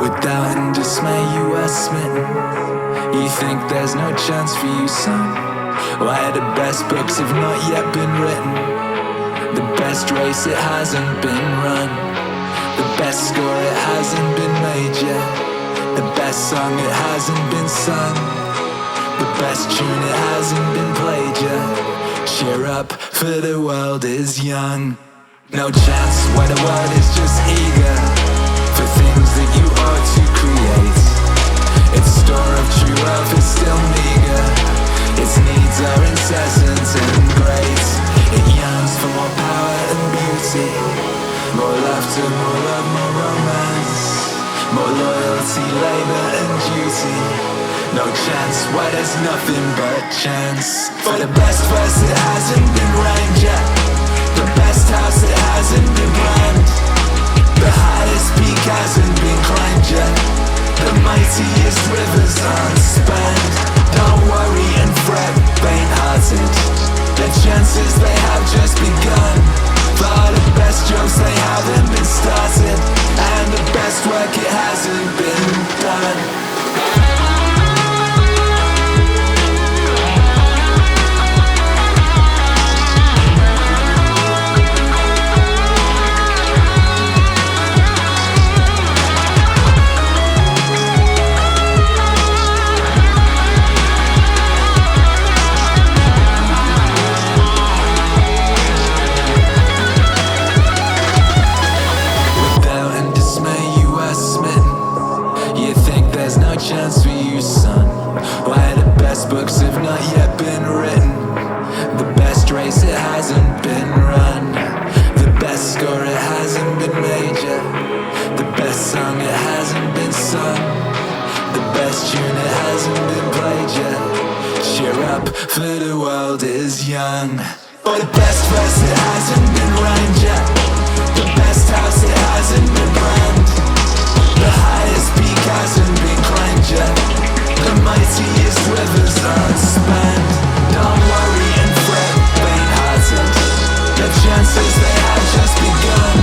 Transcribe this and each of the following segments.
Without in dismay you are smitten. You think there's no chance for you, son? Why the best books have not yet been written? The best race, it hasn't been run. The best score, it hasn't been made yet. The best song, it hasn't been sung. The best tune, it hasn't been played yet. Cheer up, for the world is young. No chance where the world is just eager for things that you ought to create. Its store of true wealth is still meager. Its needs are incessant and great. It yearns for more power and beauty, more laughter, more love, more romance, more loyalty, labor and duty. No chance, why there's nothing but chance. For the best verse, it hasn't been rhymed yet. The best house, it hasn't been planned. The highest peak hasn't been climbed yet. The mightiest rivers aren't spanned. Don't worry and fret, faint-hearted. The chances they have just begun. For the best jokes they haven't been started, and the best work it hasn't been done. Chance for you, son. Why the best books have not yet been written? The best race, it hasn't been run. The best score, it hasn't been made yet. The best song, it hasn't been sung. The best tune, it hasn't been played yet. Cheer up, for the world is young. For the best verse, it hasn't been rhymed yet. The best house, it hasn't been planned. The highest peak hasn't been climbed yet. The mightiest rivers aren't spanned. Don't worry and fret, faint-hearted. The chances they have just begun.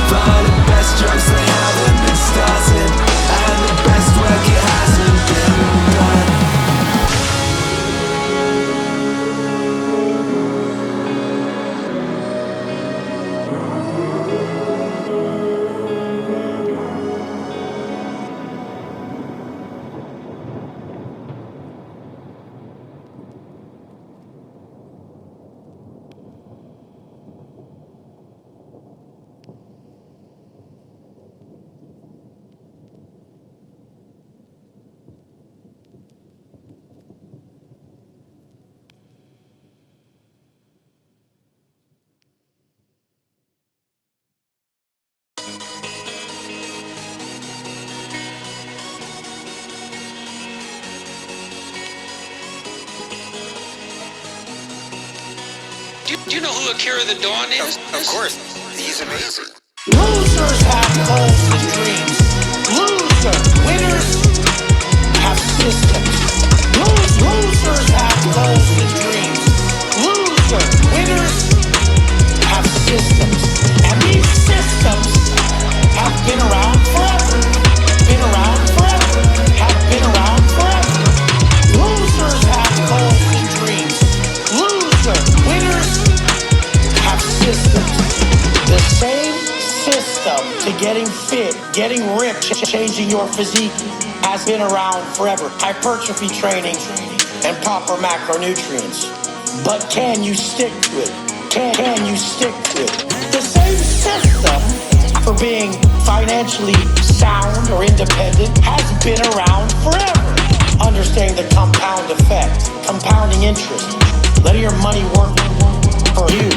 For the best jokes they haven't been started, and the best work it hasn't been done. Do you know who Akira The Don is? Of course, he's amazing. Losers have goals and dreams. Winners have systems. Losers have goals and dreams. Winners have systems. And these systems have been around forever. Have been around forever. Losers have goals and dreams. Winners have systems. The same system to getting fit, getting ripped, changing your physique has been around forever. Hypertrophy training and proper macronutrients. But can you stick to it? Can you stick to it? The same system for being financially sound or independent has been around forever. Understanding the compound effect, compounding interest, letting your money work for you.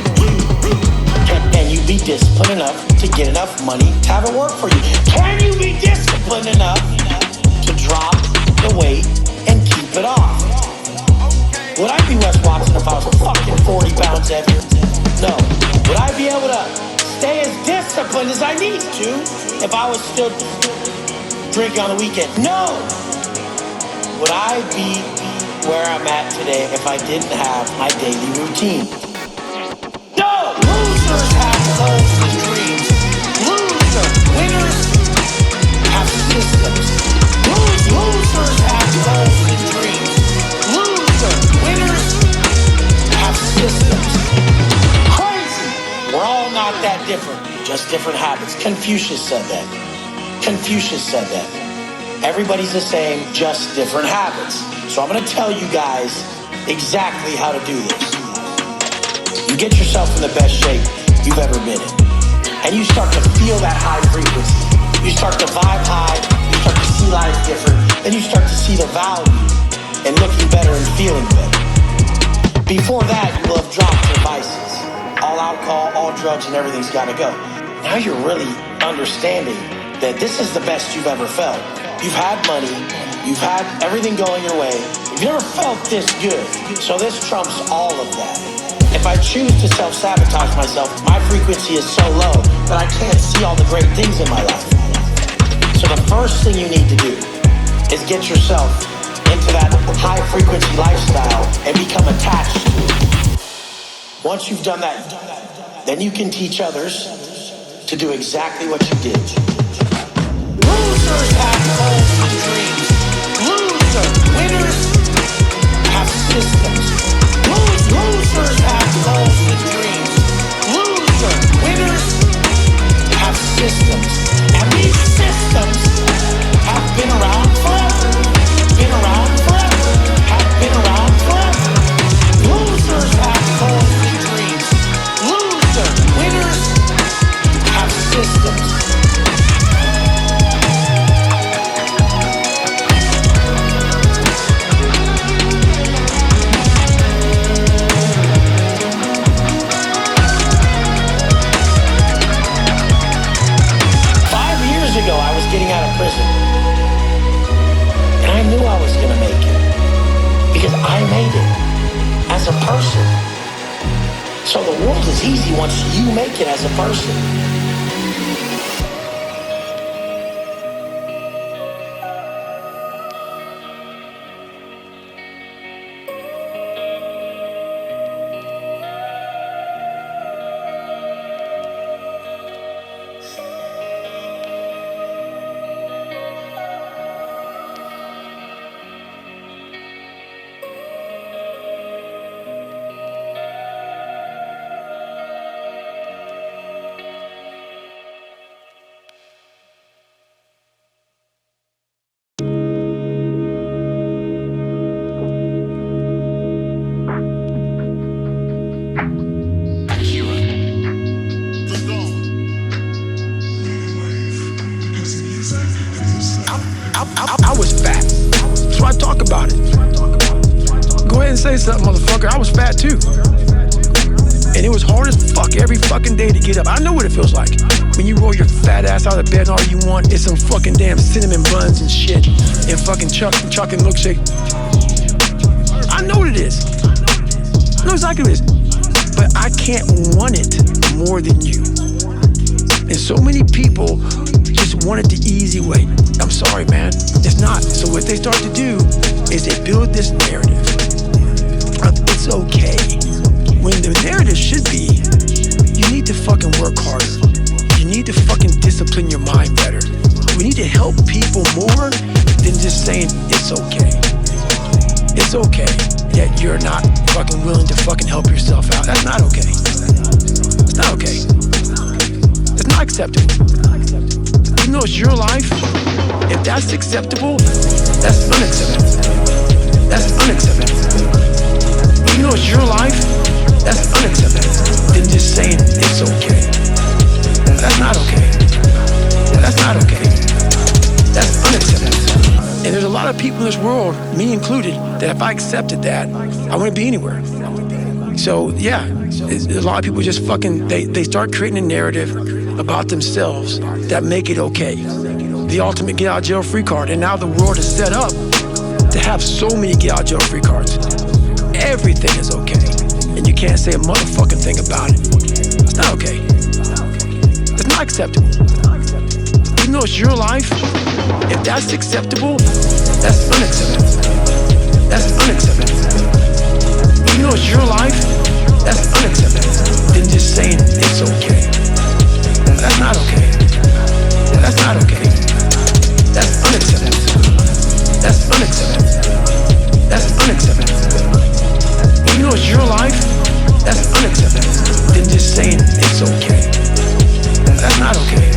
Can you be disciplined enough to get enough money to have it work for you? Can you be disciplined enough to drop the weight and keep it off? Would I be Wes Watson if I was fucking 40 pounds heavier? No. Would I be able to stay as disciplined as I need to if I was still drinking on the weekend? No. Would I be where I'm at today if I didn't have my daily routine? No! Losers have goals and dreams. Winners have systems. habits. Confucius said that. Confucius said that. Everybody's the same, just different habits. So I'm gonna tell you guys exactly how to do this. You get yourself in the best shape you've ever been in. And you start to feel that high frequency. You start to vibe high, you start to see life different, then you start to see the value in looking better and feeling better. Before that, you will have dropped your vices. All alcohol, all drugs, and everything's gotta go. Now you're really understanding that this is the best you've ever felt. You've had money, you've had everything going your way. You've never felt this good, so this trumps all of that. If I choose to self-sabotage myself, my frequency is so low that I can't see all the great things in my life. So the first thing you need to do is get yourself into that high-frequency lifestyle and become attached to it. Once you've done that, then you can teach others to do exactly what you did. Losers have goals and dreams. Winners have systems. Losers have goals and dreams. Winners have systems. And these systems have been around forever. Been around forever. Have been around forever. Losers have goals and dreams. Winners have systems. 5 years ago, I was getting out of prison. And I knew I was going to make it. Because I made it as a person. So the world is easy once you make it as a person. Something, motherfucker, I was fat too. And it was hard as fuck every fucking day to get up. I know what it feels like when you roll your fat ass out of bed and all you want is some fucking damn cinnamon buns and shit and fucking chocolate milkshake. I know what it is. I know exactly what it is. But I can't want it more than you. And so many people just want it the easy way. I'm sorry, man. It's not. So what they start to do is they build this narrative. It's okay. When the narrative should be, you need to fucking work harder. You need to fucking discipline your mind better. We need to help people more than just saying it's okay. It's okay that you're not fucking willing to fucking help yourself out. That's not okay. It's not okay. It's not acceptable. Even though it's your life, if that's acceptable, that's unacceptable. That's unacceptable. You know it's your life, that's unacceptable. Than just saying it's okay. That's not okay. That's not okay. That's unacceptable. And there's a lot of people in this world, me included, that if I accepted that, I wouldn't be anywhere. So yeah, a lot of people just fucking, they start creating a narrative about themselves that make it okay. The ultimate get out of jail free card. And now the world is set up to have so many get out of jail free cards. Everything is okay, and you can't say a motherfucking thing about it. It's not okay. It's not acceptable. Even though it's your life, if that's acceptable, that's unacceptable. That's unacceptable. Even though it's your life, that's unacceptable. Than just saying it's okay. That's not okay. That's not okay. That's unacceptable. That's unacceptable. That's unacceptable. You know it's your life, that's unacceptable. Than just saying it's okay. That's not okay.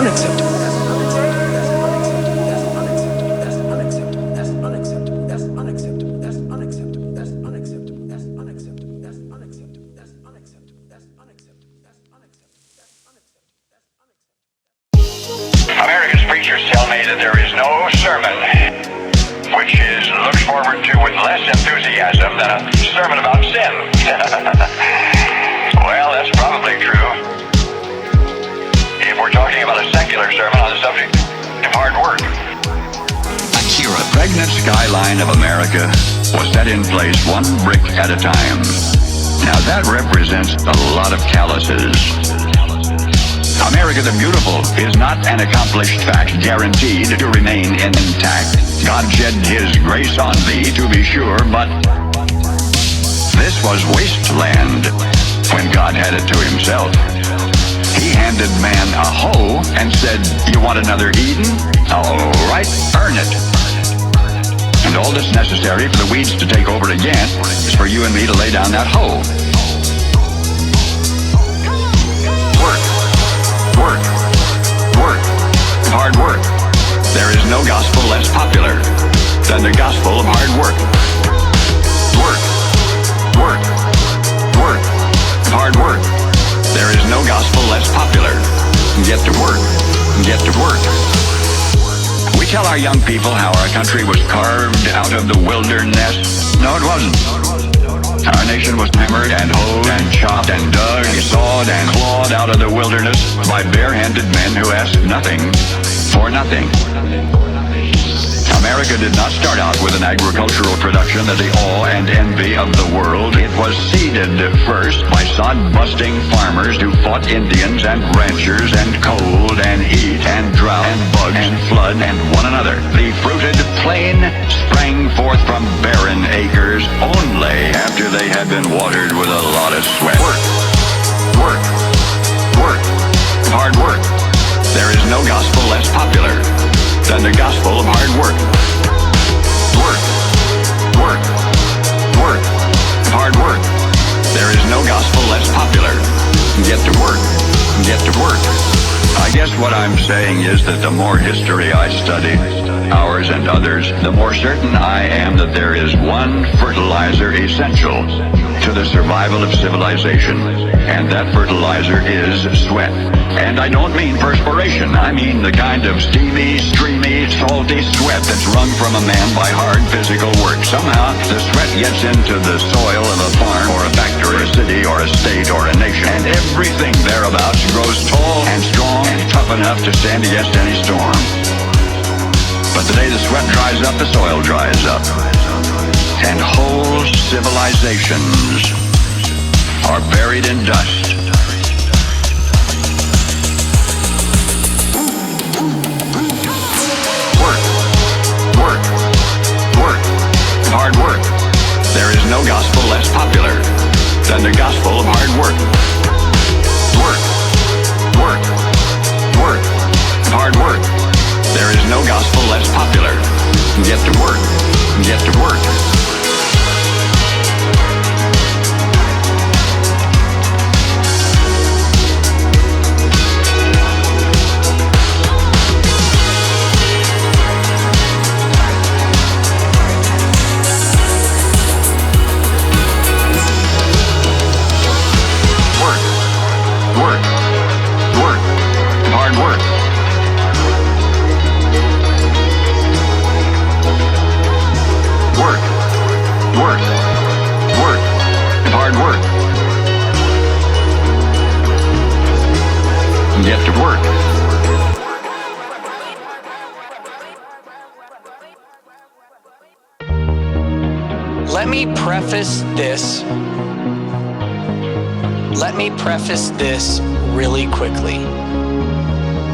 unacceptable. America's preachers tell me that there is no sermon which looks forward to with less enthusiasm than a sermon about sin. Well, that's probably true. If we're talking about a secular sermon on the subject of hard work. Akira, pregnant skyline of America was set in place one brick at a time. Now that represents a lot of calluses. America the Beautiful is not an accomplished fact guaranteed to remain intact. God shed his grace on thee, to be sure, but this was wasteland when God had it to himself. He handed man a hoe and said, you want another Eden? All right, earn it. And all that's necessary for the weeds to take over again is for you and me to lay down that hoe. Work, hard work. There is no gospel less popular than the gospel of hard work. Work, hard work. There is no gospel less popular. Get to work, get to work. We tell our young people how our country was carved out of the wilderness. No, it wasn't. Our nation was hammered and hoed and chopped and dug, sawed and clawed out of the wilderness by bare-handed men who asked nothing for nothing. America did not start out with an agricultural production as the awe and envy of the world. It was seeded first by sod-busting farmers who fought Indians and ranchers and cold and heat and drought and bugs and flood and one another. The fruited plain sprang forth from barren acres only after they had been watered with a lot of sweat. Work, hard work. There is no gospel less popular than the gospel of hard work. Work, hard work. There is no gospel less popular. Get to work, get to work. I guess what I'm saying is that the more history I study, ours and others, the more certain I am that there is one fertilizer essential to the survival of civilization, and that fertilizer is sweat. And I don't mean perspiration, I mean the kind of steamy, streamy, salty sweat that's wrung from a man by hard physical work. Somehow, the sweat gets into the soil of a farm or a factory, a city or a state or a nation, and everything thereabouts grows tall and strong and tough enough to stand against any storm. But the day the sweat dries up, the soil dries up. And whole civilizations are buried in dust. Work, hard work. There is no gospel less popular than the gospel of hard work. Work, hard work. There is no gospel less popular. Get to work, get to work. Get to work. Let me preface this really quickly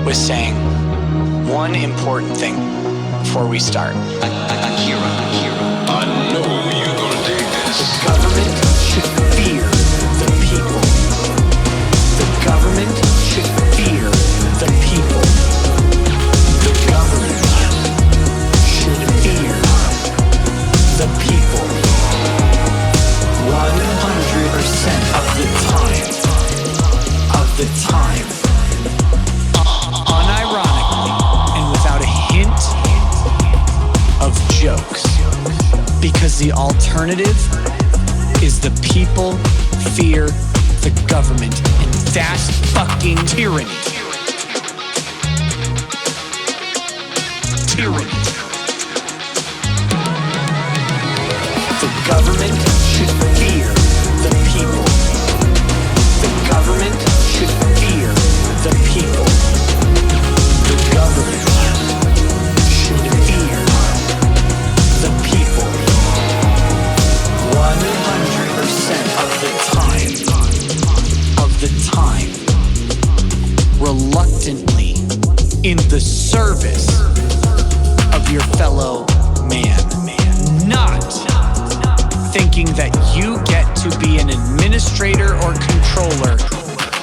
with saying one important thing before we start. Akira. I know you're gonna dig this. The government should fear the people. The government should fear the people. The government should fear the people. 100% of the time. Because the alternative is the people fear the government, and that's fucking tyranny. Tyranny. The government should fear the people. The government should fear the people. The government should fear the people. 100% of the time, reluctantly, in the service of your fellow man. Not thinking that you get to be an administrator or controller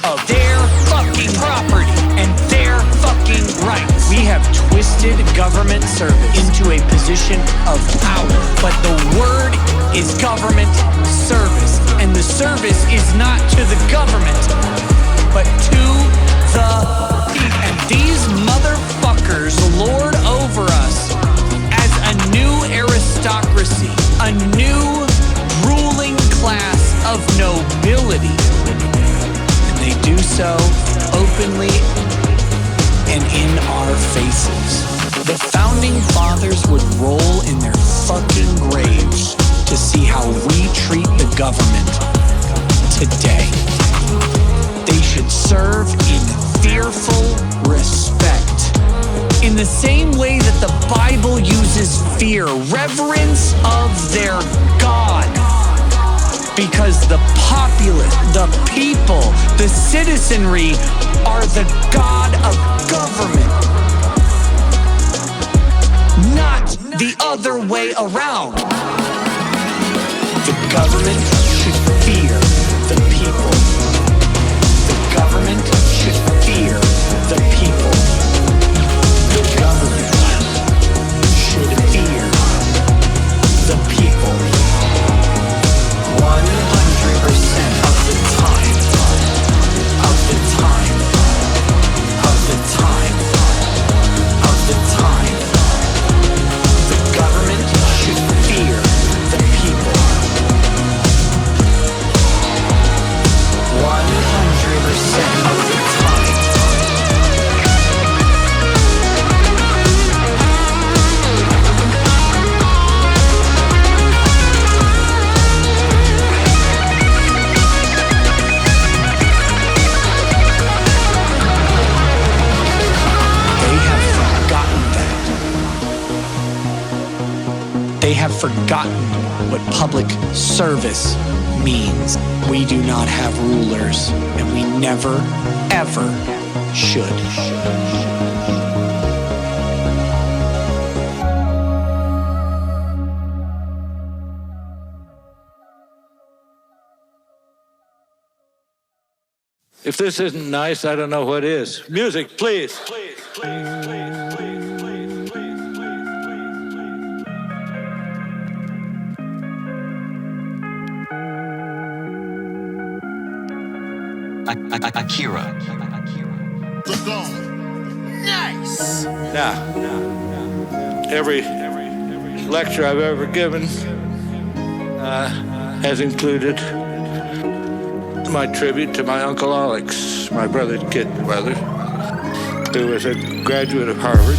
of their fucking property and their fucking rights. We have twisted government service into a position of power, but the word is government service, and the service is not to the government, but to the people. And these motherfuckers lord over us as a new aristocracy, a new ruling class of nobility. And they do so openly and in our faces. The founding fathers would roll in their fucking graves to see how we treat the government today. They should serve in fearful respect, in the same way that the Bible uses fear, reverence of their God. Because the populace, the people, the citizenry are the God of government, not the other way around. The government should fear the people. The government should fear the people. The government should fear the people. 100% of the time. Of the time. Of the time. Of the time. The government should fear the people. 100% of the time. They have forgotten what public service means. We do not have rulers, and we never, ever should. If this isn't nice, I don't know what is. Music, please. Akira. The Don. Nice. Now, every lecture I've ever given has included my tribute to my Uncle Alex, my brother's kid brother, who was a graduate of Harvard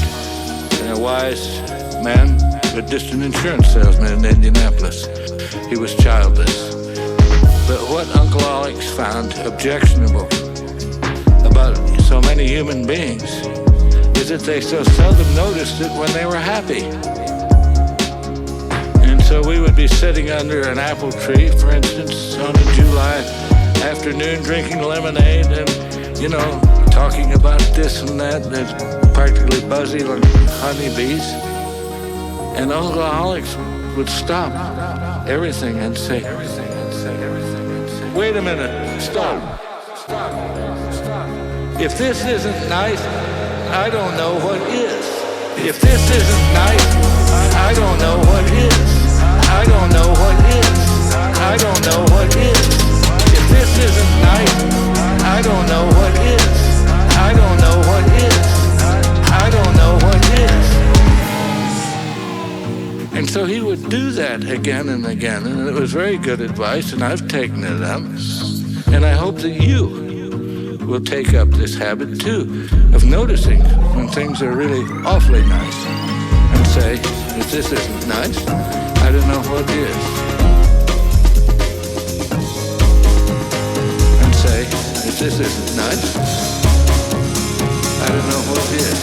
and a wise man, but just an insurance salesman in Indianapolis. He was childless. But what Uncle Alex found objectionable about so many human beings is that they so seldom noticed it when they were happy. And so we would be sitting under an apple tree, for instance, on a July afternoon drinking lemonade and, talking about this and that, and practically buzzing like honeybees. And Uncle Alex would stop everything and say, wait a minute, stop. If this isn't nice, I don't know what is. If this isn't nice, I don't know what is. I don't know what is. I don't know what is. If this isn't nice, I don't know what is. I don't know what is. I don't know what is. And so So he would do that again and again, and it was very good advice, and I've taken it up. And I hope that you will take up this habit too, of noticing when things are really awfully nice, and say, if this isn't nice, I don't know what is. And say, if this isn't nice, I don't know what is.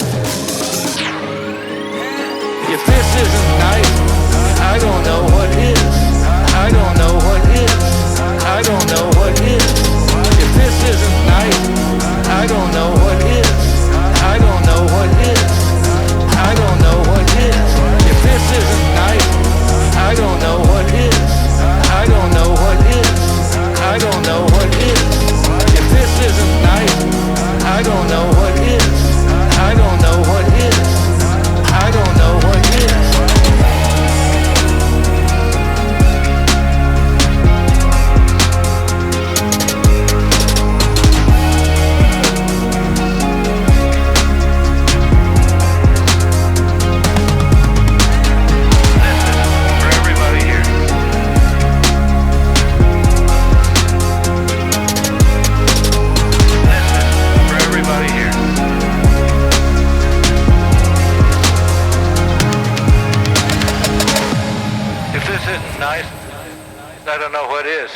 If this isn't nice, I don't know what is. I don't know what is. I don't know what is. If this isn't nice, I don't know what is. I don't know what is. I don't know what is. If this isn't nice, I don't know what is. I don't know what is. I don't know what is. If this isn't nice, I don't know what is. I don't know what is. I don't know what is. Nice. I don't know what is.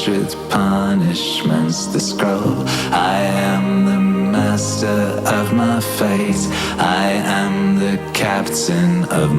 With punishments to scroll, I am the master of my fate. I am the captain of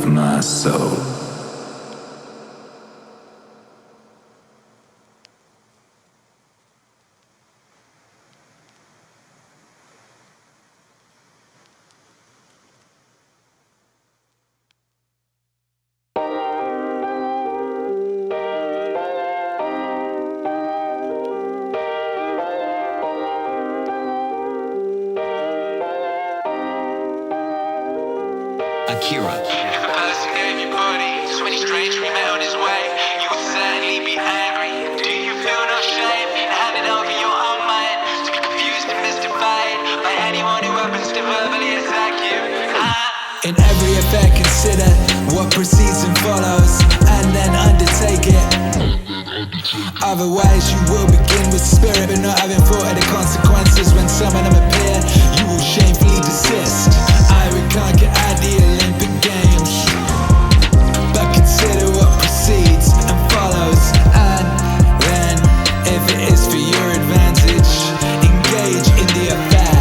my soul. Akira. If a person gave you body, 20 strange we met on his way, you would certainly be angry. Do you feel no shame in handing over your own mind to be confused and mystified by anyone who happens to verbally attack you? In every affair, consider what precedes and follows, and then undertake it. Otherwise, you will begin with spirit, but not having thought of the consequences. When some of them appear, you will shamefully desist. I would conquer at the Olympic Games, but consider what precedes and follows, and then, if it is for your advantage, engage in the affair.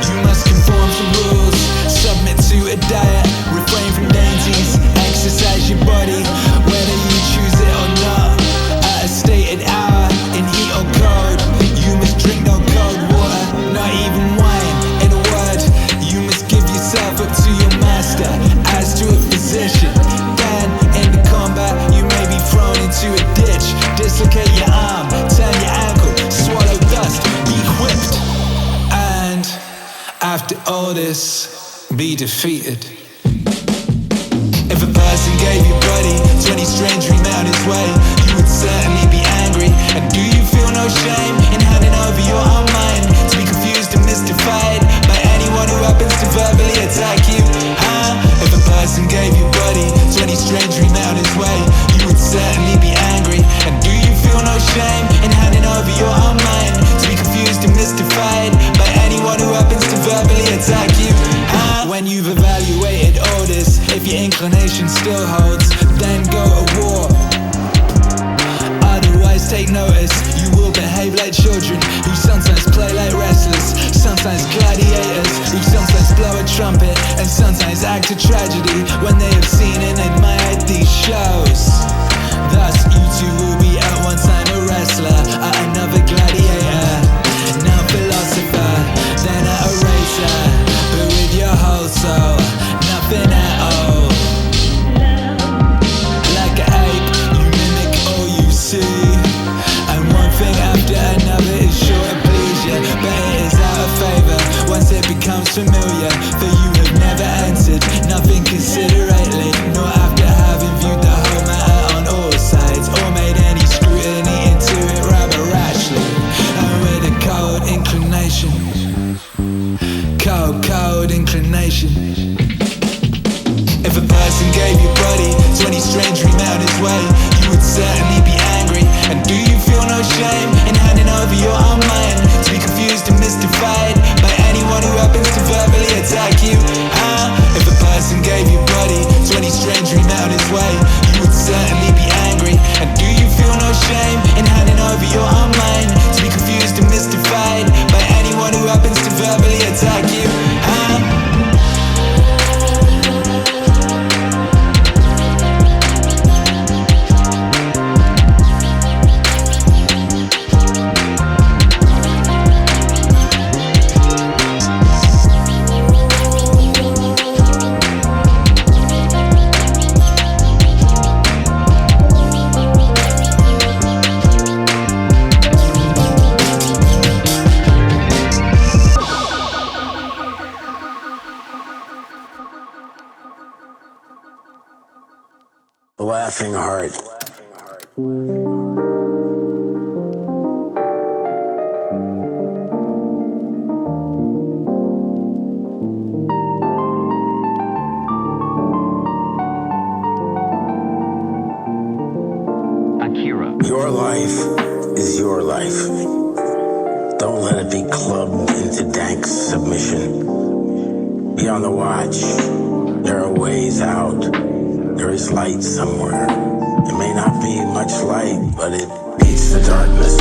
You must conform to rules, submit to a diet, refrain from dainties, exercise your body, whether you choose it or not. At a stated hour, in heat or cold, you must drink no cold water, not even wine. In a word, you must give yourself up to your master, as to a physician. Then, in the combat, you may be thrown into a ditch, dislocate your arm, turn your ankle, swallow dust, be whipped, and after all this, be defeated. If a person gave you body, 20 strange we met on his way, you would certainly be angry. And do you feel no shame in handing over your own mind to be confused and mystified by anyone who happens to verbally attack you? If a person gave you body, 20 strange we met on his way, you would certainly be angry. And do you feel no shame in handing over your own mind to be confused and mystified by anyone who happens to verbally attack you? When you've evaluated all this, if your inclination still holds, then go to war. Otherwise take notice, you will behave like children who sometimes play like wrestlers, sometimes gladiators who sometimes blow a trumpet and sometimes act a tragedy when they have seen and admired these shows. Thus you two will be at one time a wrestler, at another gladiator, now philosopher, then at a racer, but with your whole soul, nothing at all. Like an ape, you mimic all you see, and one thing after another is sure to please you, but it is out of favor once it becomes familiar, for you have never entered nothing considerately, nor after having viewed the whole matter on all sides, or made any scrutiny into it rather rashly, and with a cold inclination. Cold inclination. If a person gave you body, 20 strange we met on his way, you would certainly be angry. And do you feel no shame in handing over your own mind to be confused and mystified by anyone who happens to verbally attack you? If a person gave you body, 20 strange we met on his way, you would certainly be angry. And do you feel no shame in handing over your own mind to be confused and mystified by anyone who happens to verbally attack you? Laughing heart. Akira. Your life is your life. Don't let it be clubbed into dank submission. Be on the watch. There are ways out. There is light somewhere. It may not be much light, but it beats the darkness.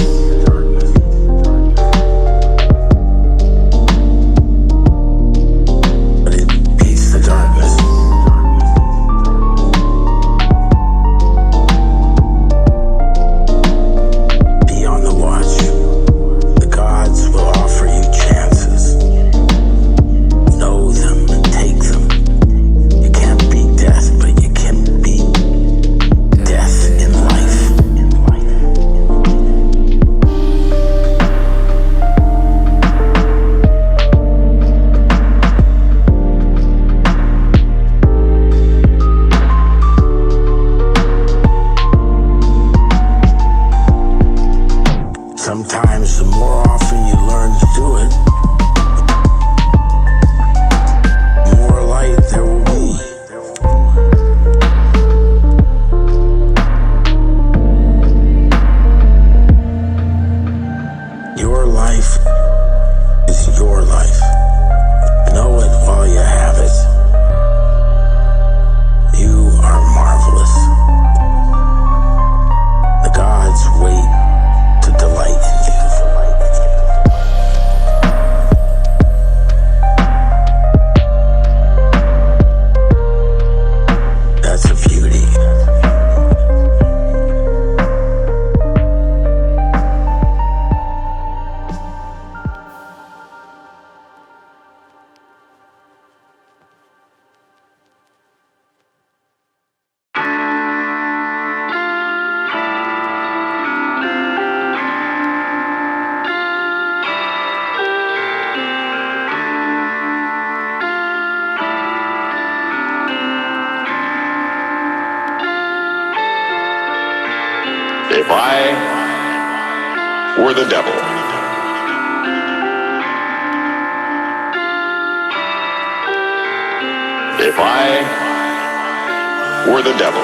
I were the devil, if I were the devil,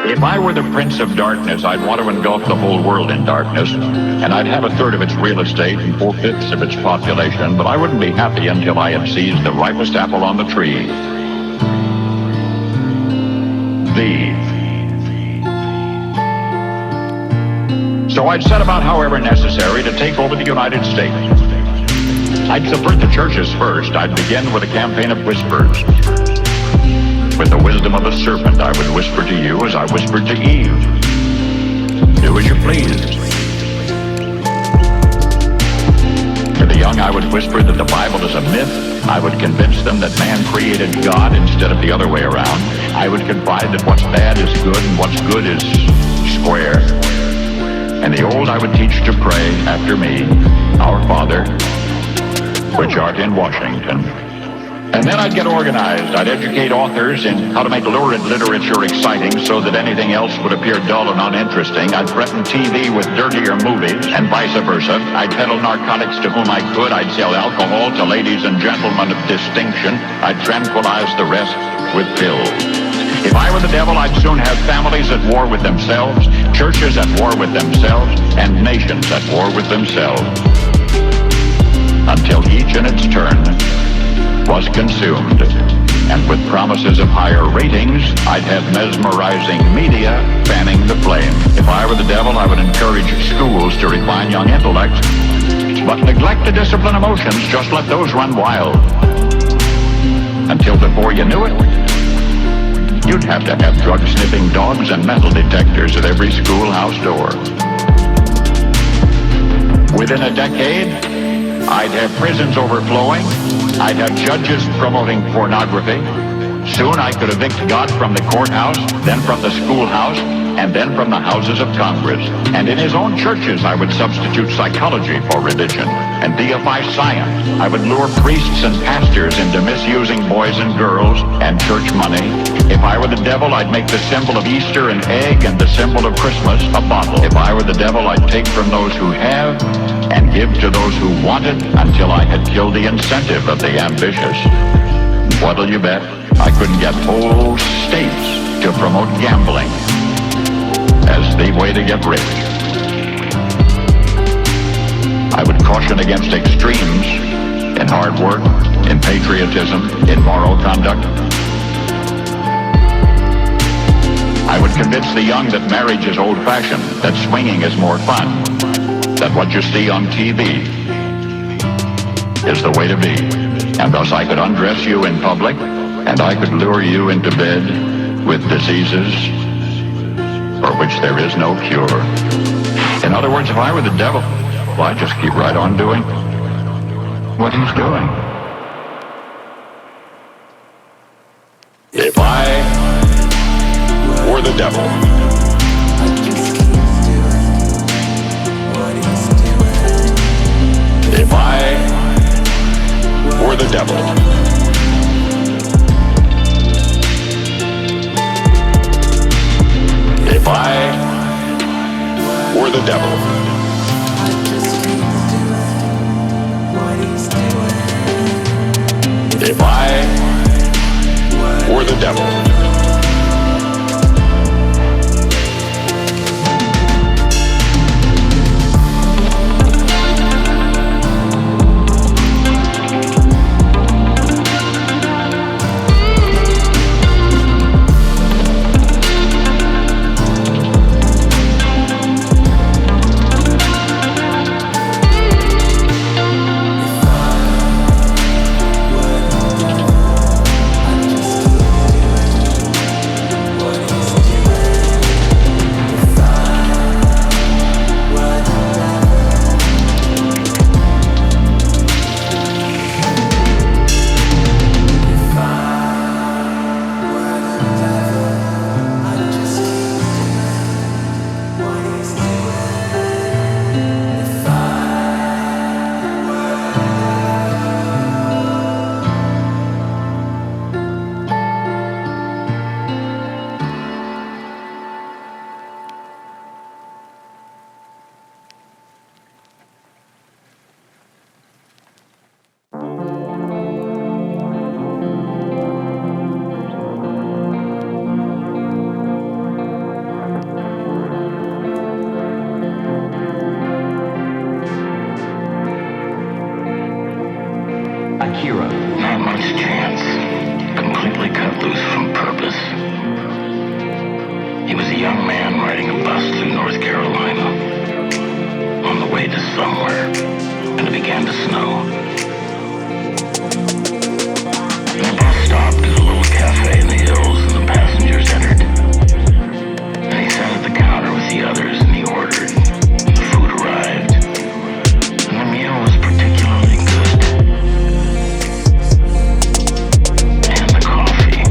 if I were the Prince of Darkness, I'd want to engulf the whole world in darkness, and I'd have 1/3 of its real estate and 4/5 of its population, but I wouldn't be happy until I had seized the ripest apple on the tree. So I'd set about, however necessary, to take over the United States. I'd subvert the churches first. I'd begin with a campaign of whispers. With the wisdom of a serpent, I would whisper to you as I whispered to Eve. Do as you please. To the young, I would whisper that the Bible is a myth. I would convince them that man created God instead of the other way around. I would confide that what's bad is good and what's good is square. And the old I would teach to pray after me, Our Father, which art in Washington. And then I'd get organized. I'd educate authors in how to make lurid literature exciting so that anything else would appear dull and uninteresting. I'd threaten TV with dirtier movies and vice versa. I'd peddle narcotics to whom I could. I'd sell alcohol to ladies and gentlemen of distinction. I'd tranquilize the rest with pills. If I were the devil, I'd soon have families at war with themselves, churches at war with themselves, and nations at war with themselves. Until each in its turn was consumed. And with promises of higher ratings, I'd have mesmerizing media fanning the flame. If I were the devil, I would encourage schools to refine young intellects, but neglect to discipline emotions, just let those run wild. Until before you knew it, you'd have to have drug-sniffing dogs and metal detectors at every schoolhouse door. Within a decade, I'd have prisons overflowing. I'd have judges promoting pornography. Soon I could evict God from the courthouse, then from the schoolhouse, and then from the houses of Congress. And in his own churches, I would substitute psychology for religion and deify science. I would lure priests and pastors into misusing boys and girls and church money. If I were the devil, I'd make the symbol of Easter an egg and the symbol of Christmas a bottle. If I were the devil, I'd take from those who have and give to those who wanted until I had killed the incentive of the ambitious. What'll you bet? I couldn't get whole states to promote gambling as the way to get rich. I would caution against extremes in hard work, in patriotism, in moral conduct. I would convince the young that marriage is old-fashioned, that swinging is more fun, that what you see on TV is the way to be. And thus I could undress you in public, and I could lure you into bed with diseases for which there is no cure. In other words, if I were the devil, well, I'd just keep right on doing what he's doing. If I were the devil, if I were the devil, if I were the devil, if I were the devil, Akira. Not much chance. Completely cut loose from purpose. He was a young man riding a bus through North Carolina on the way to somewhere, and it began to snow. The bus stopped at a little cafe in the hills, and the passengers entered. And he sat at the counter with the others, and he ordered. And the food arrived, and the meal was particularly good. And the coffee.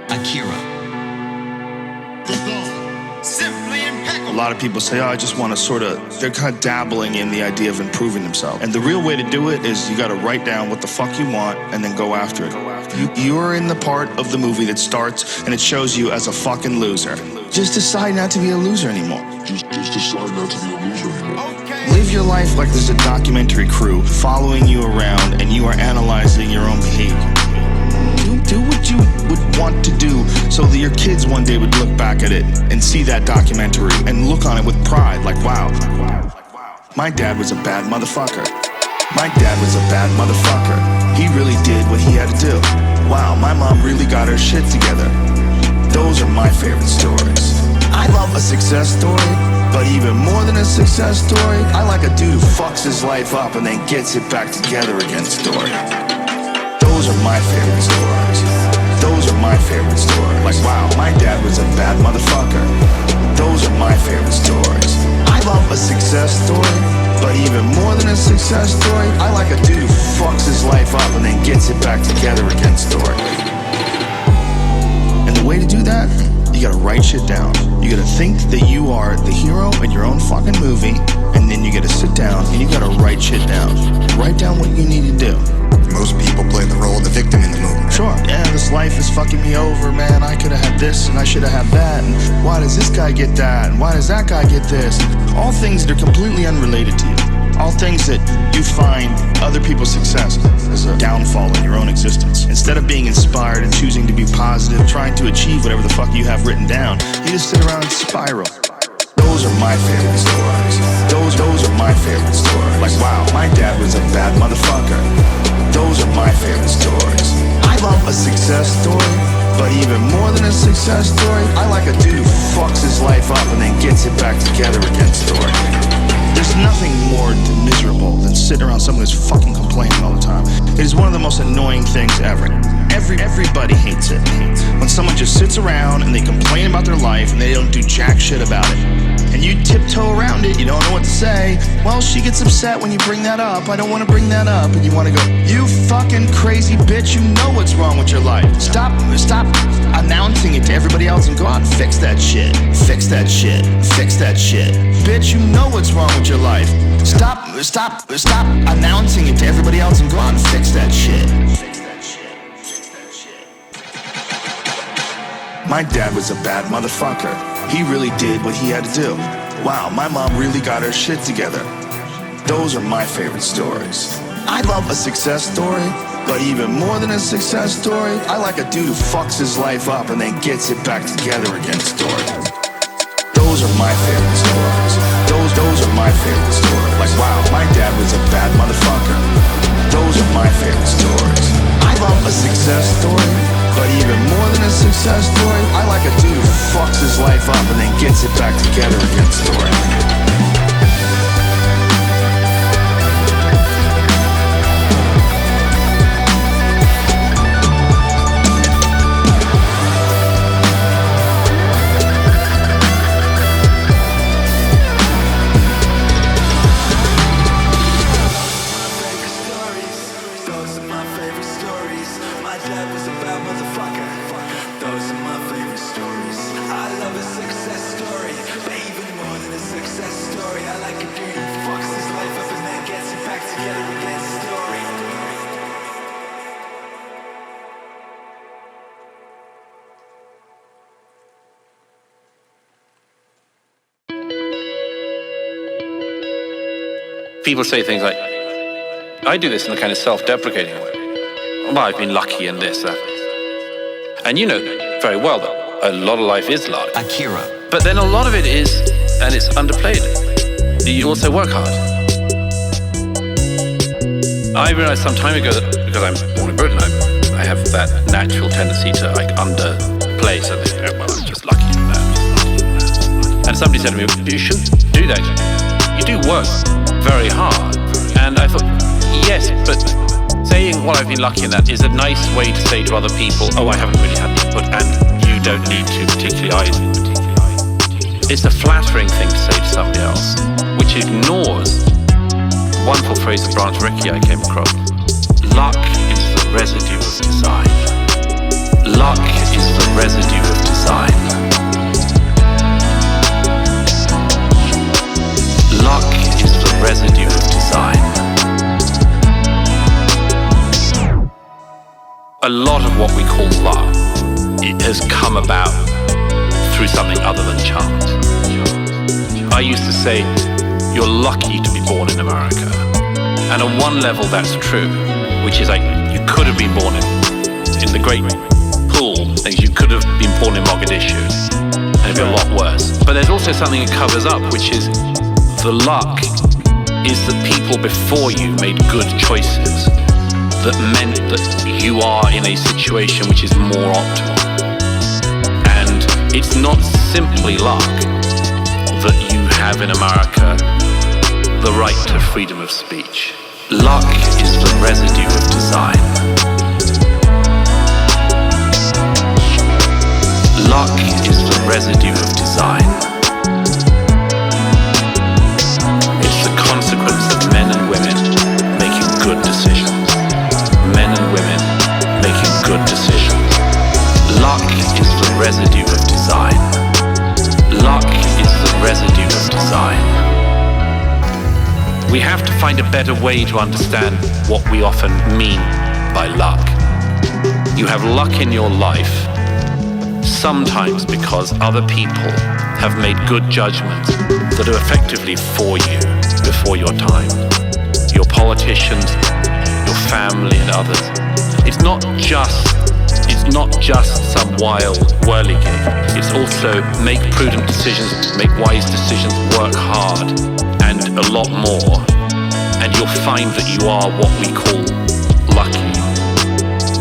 Akira. A lot of people say, oh, I just want to sort of, they're kind of dabbling in the idea of improving themselves. And the real way to do it is you got to write down what the fuck you want and then go after it. You're in the part of the movie that starts and it shows you as a fucking loser. Just decide not to be a loser anymore. Just decide not to be a loser anymore. Live your life like there's a documentary crew following you around and you are analyzing your own behavior. Do what you would want to do so that your kids one day would look back at it and see that documentary and look on it with pride, like, wow, my dad was a bad motherfucker. My dad was a bad motherfucker. He really did what he had to do. Wow, my mom really got her shit together. Those are my favorite stories. I love a success story, but even more than a success story, I like a dude who fucks his life up and then gets it back together again story. Those are my favorite stories. Those are my favorite stories. Like, wow, my dad was a bad motherfucker. Those are my favorite stories. I love a success story, but even more than a success story, I like a dude who fucks his life up and then gets it back together again story. And the way to do that, you gotta write shit down. You gotta think that you are the hero in your own fucking movie, and then you gotta sit down and you gotta write shit down. Write down what you need to do. Most people play the role of the victim in the movie. Sure. Yeah, this life is fucking me over, man. I could have had this and I should have had that. And why does this guy get that? And why does that guy get this? All things that are completely unrelated to you. All things that you find other people's success as a downfall in your own existence. Instead of being inspired and choosing to be positive, trying to achieve whatever the fuck you have written down, you just sit around and spiral. Those are my favorite stories. Those are my favorite stories. Like, wow, my dad was a bad motherfucker. Those are my favorite stories. I love a success story, but even more than a success story, I like a dude who fucks his life up and then gets it back together again story. There's nothing more miserable than sitting around someone who's fucking complaining all the time. It is one of the most annoying things ever. Everybody hates it. When someone just sits around and they complain about their life and they don't do jack shit about it. And you tiptoe around it, you don't know what to say. Well, she gets upset when you bring that up. I don't want to bring that up. And you want to go, you fucking crazy bitch, you know what's wrong with your life. Stop announcing it to everybody else and go out and fix that shit. Fix that shit. Fix that shit. Bitch, you know what's wrong with your life. Stop announcing it to everybody else and go out and fix that shit. My dad was a bad motherfucker. He really did what he had to do. Wow, my mom really got her shit together. Those are my favorite stories. I love a success story, but even more than a success story, I like a dude who fucks his life up and then gets it back together again story. Those are my favorite stories. Those are my favorite stories. Like, wow, my dad was a bad motherfucker. Those are my favorite stories. I love a success story, but even more than a success story, I like a dude who fucks his life up and then gets it back together again story. People say things like, I do this in a kind of self-deprecating way. Well, I've been lucky in this, that. And you know very well that a lot of life is luck. Akira. But then a lot of it is, and it's underplayed. You also work hard. I realized some time ago that, because I'm born in Berton, I have that natural tendency to like underplay something. Well, I'm just lucky in that. And somebody said to me, you shouldn't do that. You do work very hard. And I thought, yes, but saying, well, I've been lucky in that is a nice way to say to other people, oh, I haven't really had the input, and you don't need to, particularly I. It's a flattering thing to say to somebody else, which ignores the wonderful phrase of Rekieta I came across. Luck is the residue of design. Luck is the residue of design. Luck is the residue of design. A lot of what we call luck, it has come about through something other than chance. I used to say, you're lucky to be born in America. And on one level that's true, which is like, you could have been born in the great pool, and you could have been born in Mogadishu, and it'd be a lot worse. But there's also something it covers up, which is the luck is that people before you made good choices that meant that you are in a situation which is more optimal. And it's not simply luck that you have in America the right to freedom of speech. Luck is the residue of design. Luck is the residue of design. It's the consequence of men and women making good decisions. Men and women making good decisions. Luck is the residue of design. Luck is the residue of design. We have to find a better way to understand what we often mean by luck. You have luck in your life, sometimes because other people have made good judgments that are effectively for you before your time. Your politicians, your family and others. It's not just some wild whirligig. It's also make prudent decisions, make wise decisions, work hard, and a lot more. And you'll find that you are what we call lucky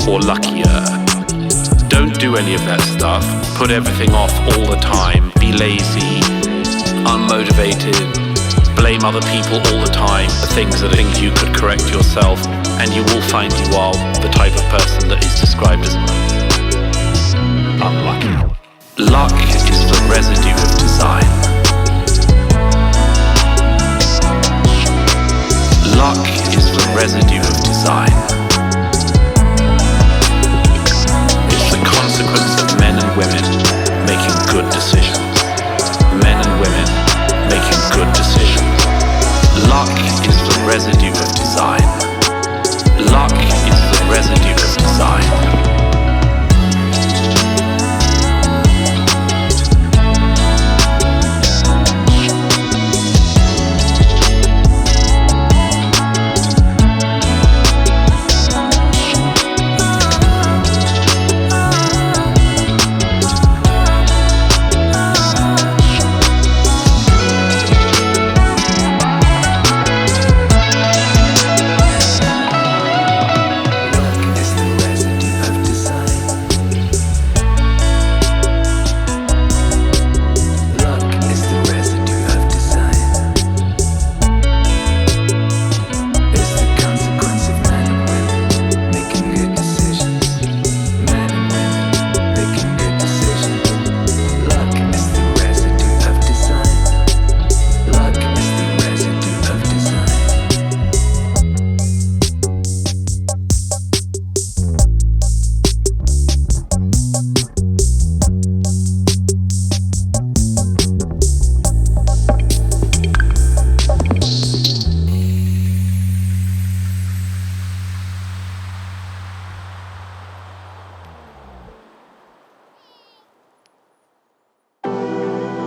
or luckier. Don't do any of that stuff. Put everything off all the time. Be lazy, unmotivated, blame other people all the time for things you could correct yourself, and you will find you are the type of person that is described as unlucky. Luck is the residue of design. Luck is the residue of design. It's the consequence of men and women making good decisions. Men and women making good decisions. Luck is the residue of design. Luck is the residue of design.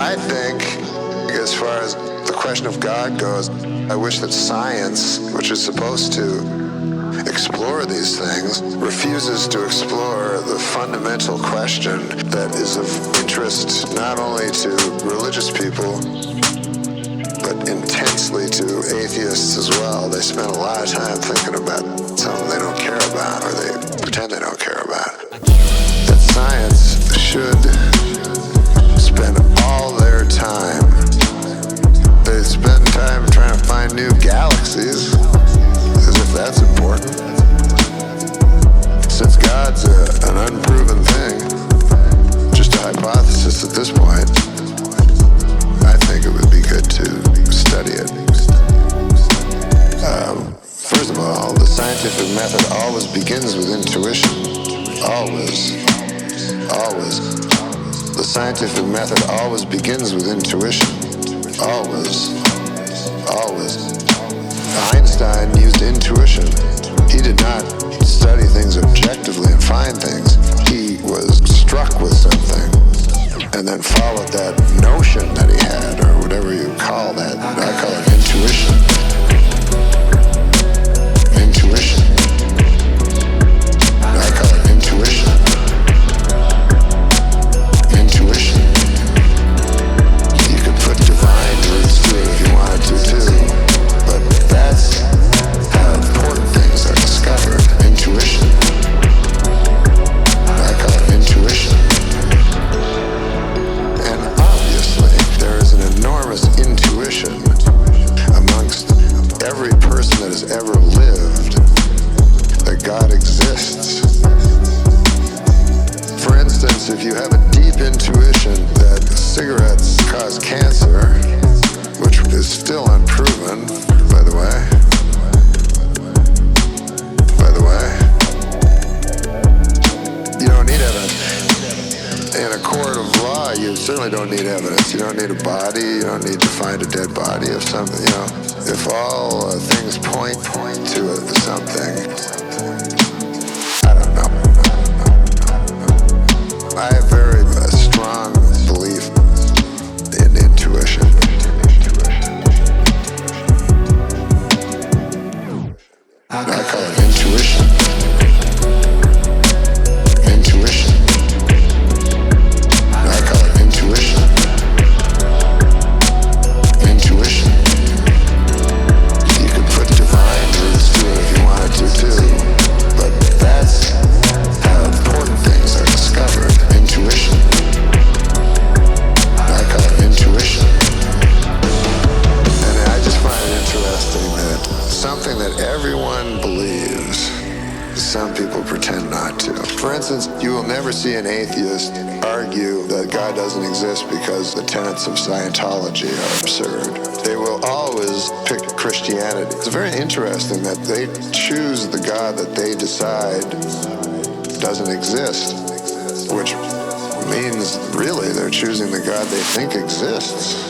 I think, as far as the question of God goes, I wish that science, which is supposed to explore these things, refuses to explore the fundamental question that is of interest not only to religious people, but intensely to atheists as well. They spend a lot of time thinking about something they don't care about, or they pretend they don't care about. That science should spend all their time. They spend time trying to find new galaxies, as if that's important. Since God's an unproven thing, just a hypothesis at this point, I think it would be good to study it. First of all, the scientific method always begins with intuition. Always. The scientific method always begins with intuition. Always. Einstein used intuition. He did not study things objectively and find things. He was struck with something, and then followed that notion that he had, or whatever you call that. I call it intuition. Intuition. I call it intuition. Intuition. You could put divine roots to it if you wanted to too, but that's how important things are discovered. Intuition. I call it intuition. And obviously there is an enormous intuition amongst every person that has ever lived that God exists. For instance, if you have a deep intuition that cigarettes cause cancer, which is still unproven, by the way, you don't need evidence. In a court of law, you certainly don't need evidence. You don't need a body. You don't need to find a dead body of something. You know, if all things point to something, I don't know. I have very strong belief in intuition. I call it intuition. Intuition. I call it intuition. Intuition. You could put divine roots to it if you wanted to too, but that's how important things are discovered. Intuition. I call it intuition. And I just find it interesting that something that everyone believes, some people pretend not to. For instance, you will never see an atheist argue that God doesn't exist because the tenets of Scientology are absurd. They will always pick Christianity. It's very interesting that they choose the God that they decide doesn't exist, which means really they're choosing the God they think exists.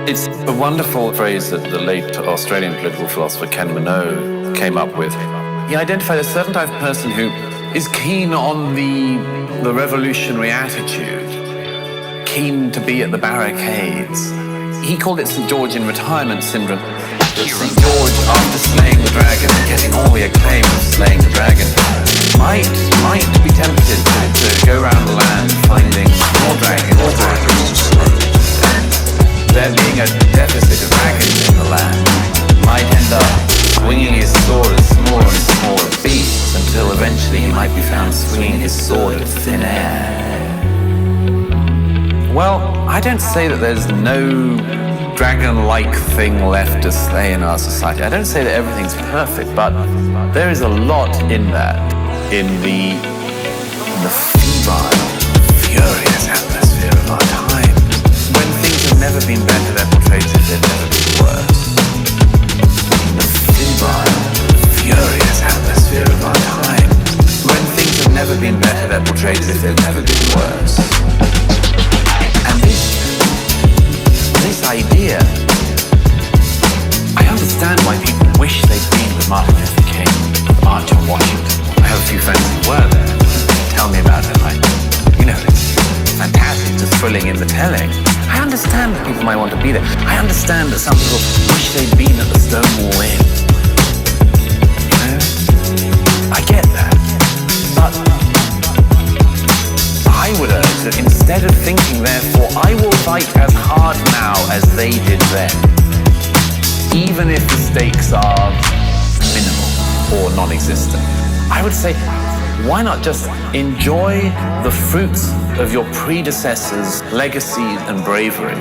It's a wonderful phrase that the late Australian political philosopher Ken Minogue came up with. He identified a certain type of person who is keen on the revolutionary attitude, keen to be at the barricades. He called it St. George in retirement syndrome. St. George, after slaying the dragon, getting all the acclaim of slaying the dragon, might be tempted to go around the land finding more dragons. There being a deficit of dragons in the land, might end up swinging his sword at smaller and smaller beasts until eventually he might be found swinging his sword at thin air. Well, I don't say that there's no dragon-like thing left to slay in our society. I don't say that everything's perfect, but there is a lot in that, in the febrile, furious atmosphere of our time. When things have never been better, they're portrayed as if they've never been worse. The febrile, furious atmosphere of our time. When things have never been better, they're portrayed as if they've never been worse. And this idea, I understand why people wish they'd been with Martin Luther King, the March on Washington. I have a few friends who were there. Tell me about it. It's fantastic, just thrilling in the telling. I understand that people might want to be there. I understand that some people wish they'd been at the Stonewall Inn. I get that. But I would urge that instead of thinking, therefore, I will fight as hard now as they did then, even if the stakes are minimal or non-existent, I would say, why not just enjoy the fruits of your predecessors' legacy and bravery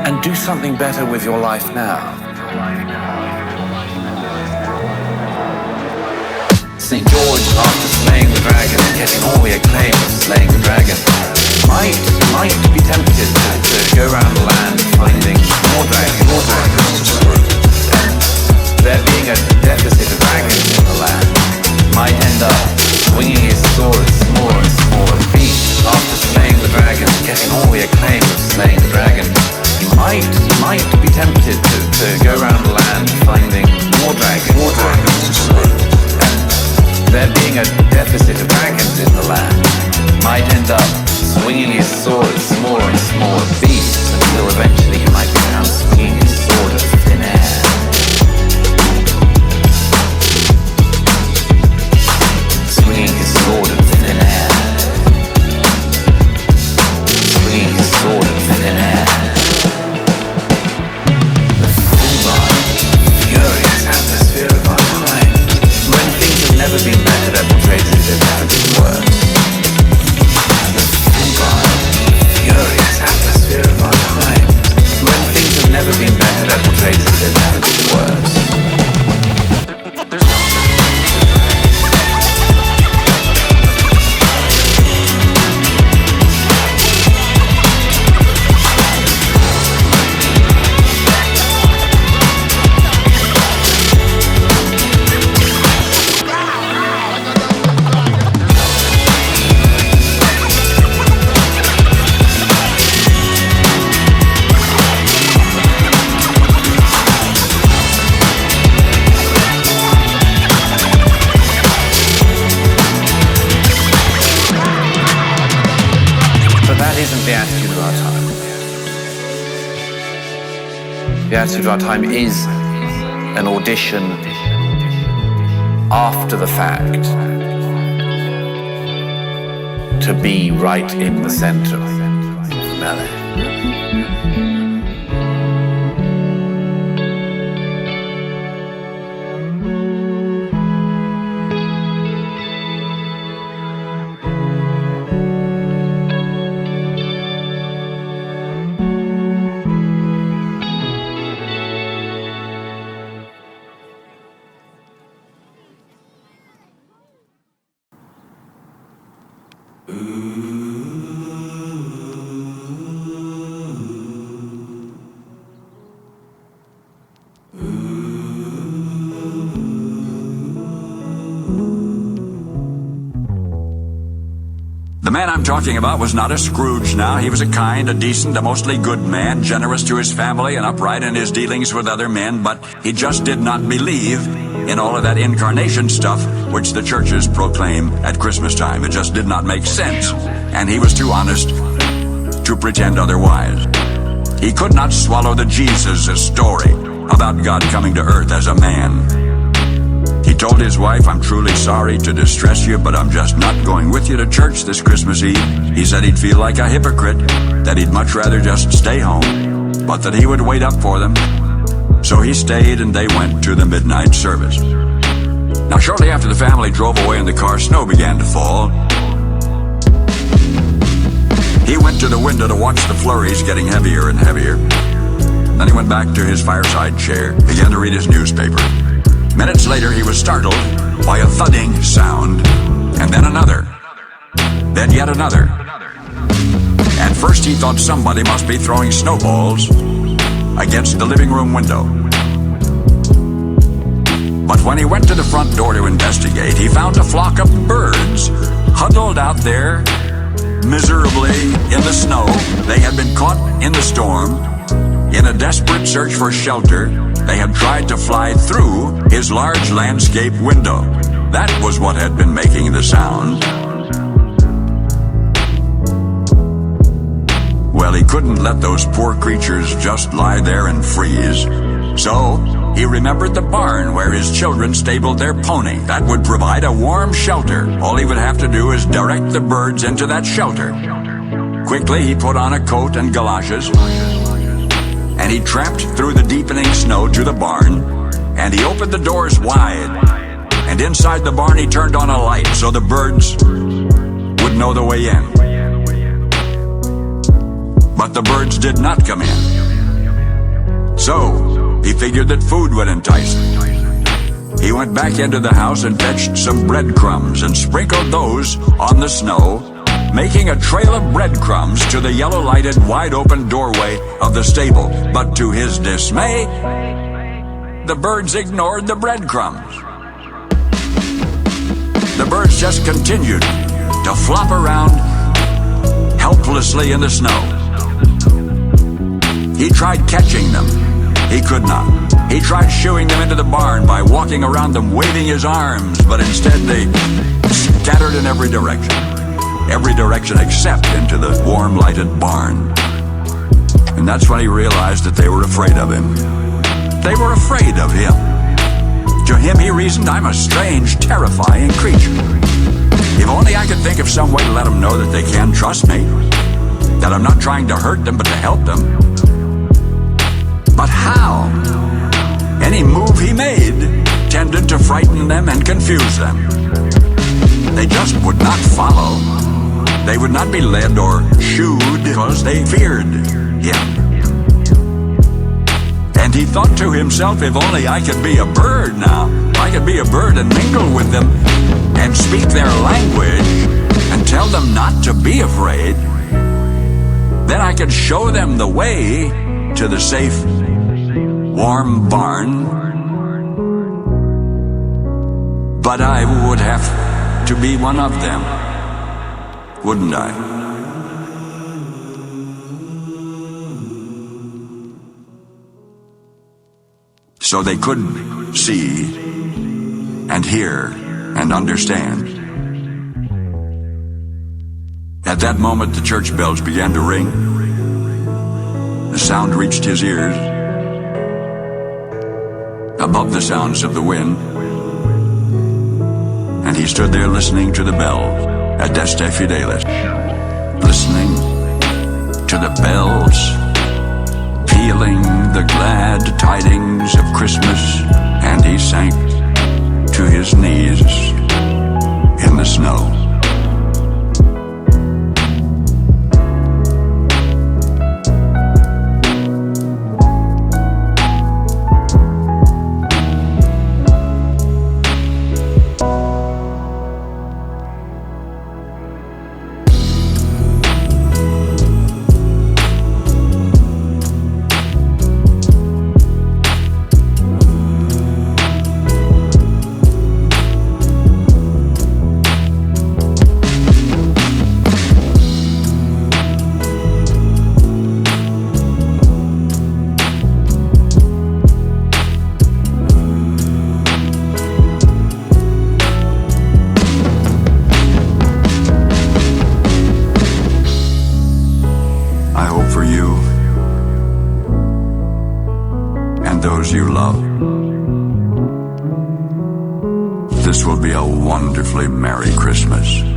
and do something better with your life now? St. George, after slaying the dragon and getting all the acclaim of slaying the dragon, might be tempted to go around the land finding more dragons. There being a deficit of dragons in the land, might end up swinging his sword at smaller and smaller beasts might be tempted to go around the land finding more dragons. And there being a deficit of dragons in the land, might end up swinging his sword at smaller and smaller beasts until eventually he might be found swinging his sword at thin air. Swinging his sword at thin air. Swinging his sword at thin air. The full-on, furious atmosphere of our time, when things have never been better, that portrays as if they've never been worse. The full-on, furious atmosphere of our time, when things have never been better, that portrays as if they've never been worse. The attitude of our time is an audition after the fact to be right in the center of the melee. The man I'm talking about was not a Scrooge now. He was a kind, a decent, a mostly good man, generous to his family and upright in his dealings with other men, but he just did not believe in all of that incarnation stuff which the churches proclaim at Christmas time. It just did not make sense, and he was too honest to pretend otherwise. He could not swallow the Jesus story about God coming to earth as a man. He told his wife, "I'm truly sorry to distress you, but I'm just not going with you to church this Christmas Eve." He said he'd feel like a hypocrite, that he'd much rather just stay home, but that he would wait up for them. So he stayed and they went to the midnight service. Now shortly after the family drove away in the car, snow began to fall. He went to the window to watch the flurries getting heavier and heavier. Then he went back to his fireside chair, began to read his newspaper. Minutes later, he was startled by a thudding sound, and then another, then yet another. At first, he thought somebody must be throwing snowballs against the living room window. But when he went to the front door to investigate, he found a flock of birds huddled out there miserably in the snow. They had been caught in the storm. In a desperate search for shelter, they had tried to fly through his large landscape window. That was what had been making the sound. Well, he couldn't let those poor creatures just lie there and freeze. So he remembered the barn where his children stabled their pony. That would provide a warm shelter. All he would have to do is direct the birds into that shelter. Quickly, he put on a coat and galoshes, and he tramped through the deepening snow to the barn, and he opened the doors wide. And inside the barn, he turned on a light so the birds would know the way in. But the birds did not come in. So he figured that food would entice them. He went back into the house and fetched some breadcrumbs and sprinkled those on the snow, making a trail of breadcrumbs to the yellow-lighted, wide-open doorway of the stable. But to his dismay, the birds ignored the breadcrumbs. The birds just continued to flop around helplessly in the snow. He tried catching them. He could not. He tried shooing them into the barn by walking around them waving his arms, but instead they scattered in every direction except into the warm lighted barn. And that's when he realized that they were afraid of him. They were afraid of him. To him, he reasoned, I'm a strange, terrifying creature. If only I could think of some way to let them know that they can trust me, that I'm not trying to hurt them, but to help them. But how? Any move he made tended to frighten them and confuse them. They just would not follow. They would not be led or shooed because they feared him. And he thought to himself, if only I could be a bird now. I could be a bird and mingle with them and speak their language and tell them not to be afraid. Then I could show them the way to the safe, warm barn. But I would have to be one of them, wouldn't I? So they could see and hear and understand. At that moment, the church bells began to ring. The sound reached his ears, above the sounds of the wind. And he stood there listening to the bells, Adeste Fideles, listening to the bells, pealing the glad tidings of Christmas, and he sank to his knees in the snow. You love. This will be a wonderfully Merry Christmas.